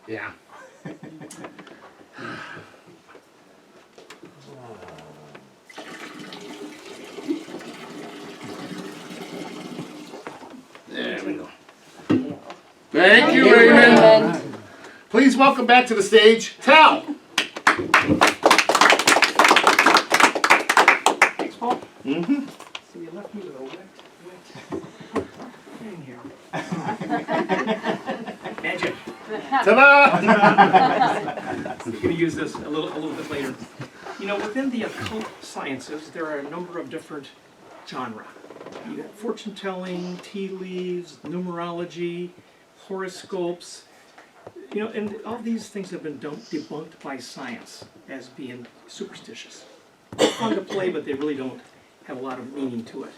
Yeah. There we go. Thank you, Raymond. Please welcome back to the stage, Tal. Thanks, Paul. Mm-hmm. So you left me with a wet thing here. Magic. Ta-da! We're going to use this a little bit later. You know, within the occult sciences, there are a number of different genres. You got fortune telling, tea leaves, numerology, horoscopes. You know, and all these things have been debunked by science as being superstitious. They're fun to play, but they really don't have a lot of meaning to it.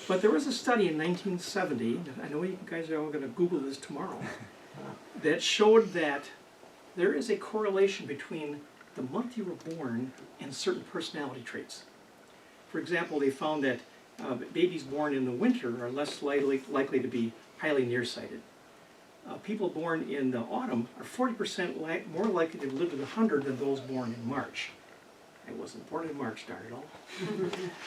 But there was a study in 1970, I know you guys are all going to Google this tomorrow, that showed that there is a correlation between the month you were born and certain personality traits. For example, they found that babies born in the winter are less likely to be highly nearsighted. People born in the autumn are 40% more likely to live to 100 than those born in March. I wasn't born in March, darn it all.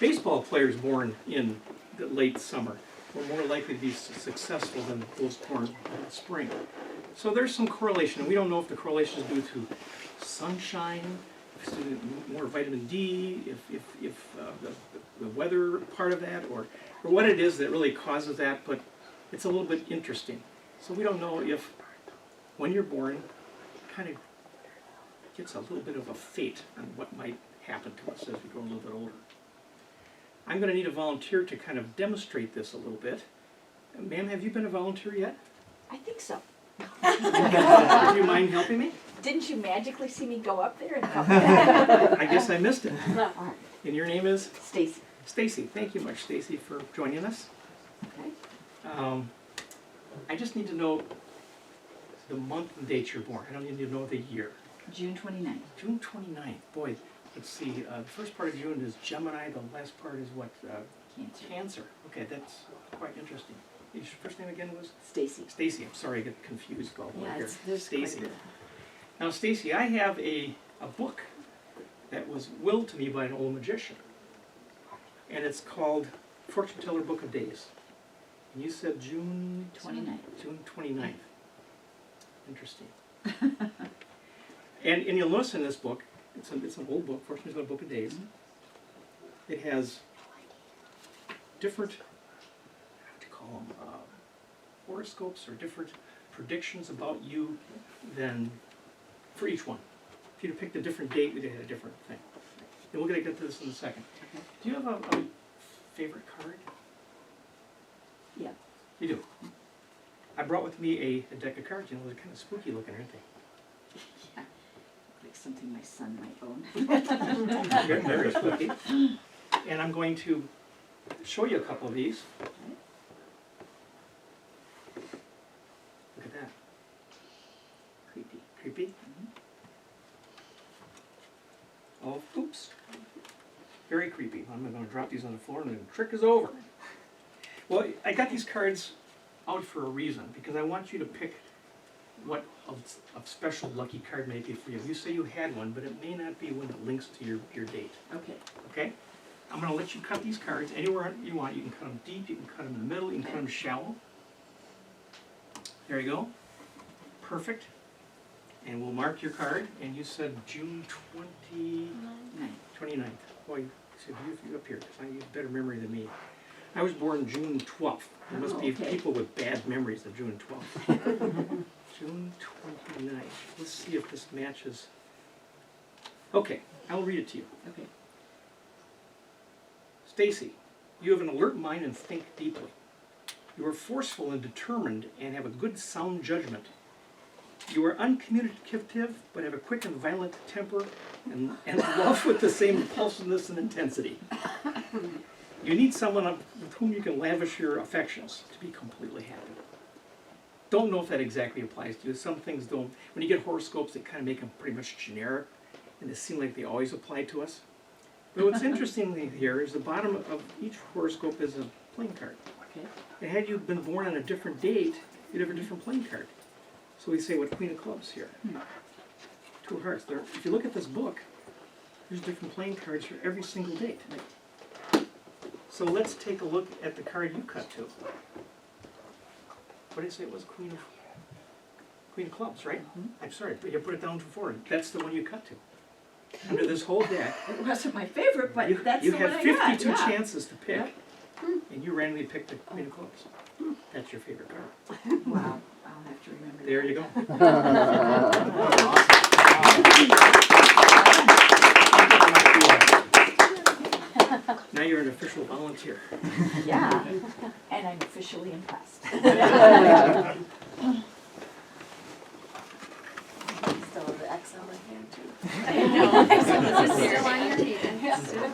Baseball players born in the late summer were more likely to be successful than those born in spring. So there's some correlation, and we don't know if the correlation is due to sunshine, if it's due to more vitamin D, if the weather part of that, or what it is that really causes that, but it's a little bit interesting. So we don't know if, when you're born, kind of gets a little bit of a fate on what might happen to us as we grow a little bit older. I'm going to need a volunteer to kind of demonstrate this a little bit. Ma'am, have you been a volunteer yet? I think so. Do you mind helping me? Didn't you magically see me go up there and help? I guess I missed it. And your name is? Stacy. Stacy. Thank you much, Stacy, for joining us. Okay. I just need to know the month and date you're born. I don't need to know the year. June 29th. June 29th. Boy, let's see. The first part of June is Gemini. The last part is what? Cancer. Cancer. Okay, that's quite interesting. Your first name again was? Stacy. Stacy. I'm sorry, I get confused about what here. There's quite a Stacy. bit. Now, Stacy, I have a book that was willed to me by an old magician. And it's called Fortune Teller Book of Days. And you said June 29th. June 29th. Interesting. and you'll notice in this book, it's an old book, Fortune Teller Book of Days. Mm-hmm. It has different, what do you call them, horoscopes or different predictions about you than for each one. If you picked a different date, we'd have a different thing. And we're going to get to this in a second. Okay. Do you have a favorite card? Yeah. You do? I brought with me a deck of cards. You know, they're kind of spooky looking, aren't they? Yeah. Like something my son might own. Very, very spooky. And I'm going to show you a couple of these. Look at that. Creepy. Creepy? Oh, oops. Very creepy. I'm going to drop these on the floor and the trick is over. Well, I got these cards out for a reason, because I want you to pick what a special lucky card may be for you. You say you had one, but it may not be one that links to your date. Okay. Okay? I'm going to let you cut these cards anywhere you want. You can cut them deep, you can cut them in the middle, you can cut them shallow. There you go. Perfect. And we'll mark your card. And you said June 29th. Boy, so you up here, because you have better memory than me. I was born June 12th. There must be people with bad memories of June 12th. June 29th. Let's see if this matches. Okay, I'll read it to you. Okay. Stacy, you have an alert mind and think deeply. You are forceful and determined and have a good sound judgment. You are uncommunicative but have a quick and violent temper and love with the same impulsiveness and intensity. You need someone with whom you can lavish your affections to be completely happy. Don't know if that exactly applies to you. Some things don't. When you get horoscopes, they kind of make them pretty much generic, and they seem like they always apply to us. But what's interesting here is the bottom of each horoscope is a playing card. Okay. And had you been born on a different date, you'd have a different playing card. So we say what Queen of Clubs here. 2 of Hearts. There, if you look at this book, there's different playing cards for every single date. So let's take a look at the card you cut to. What did I say it was? Queen of Clubs, right? I'm sorry, but you put it down to 4. That's the one you cut to. Under this whole deck, It wasn't my favorite, but that's you the one had I got. 52 Yeah. chances to pick, and you randomly picked the Queen of Clubs. That's your favorite card. Wow, I'll have to remember. There you go. Now you're an official volunteer. Yeah, and I'm officially impressed. Still have the X on my hand too. I know. Still on your hand.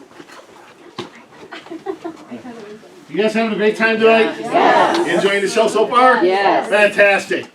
You guys having a great time tonight? Yes. Enjoying the show so far? Yes. Fantastic.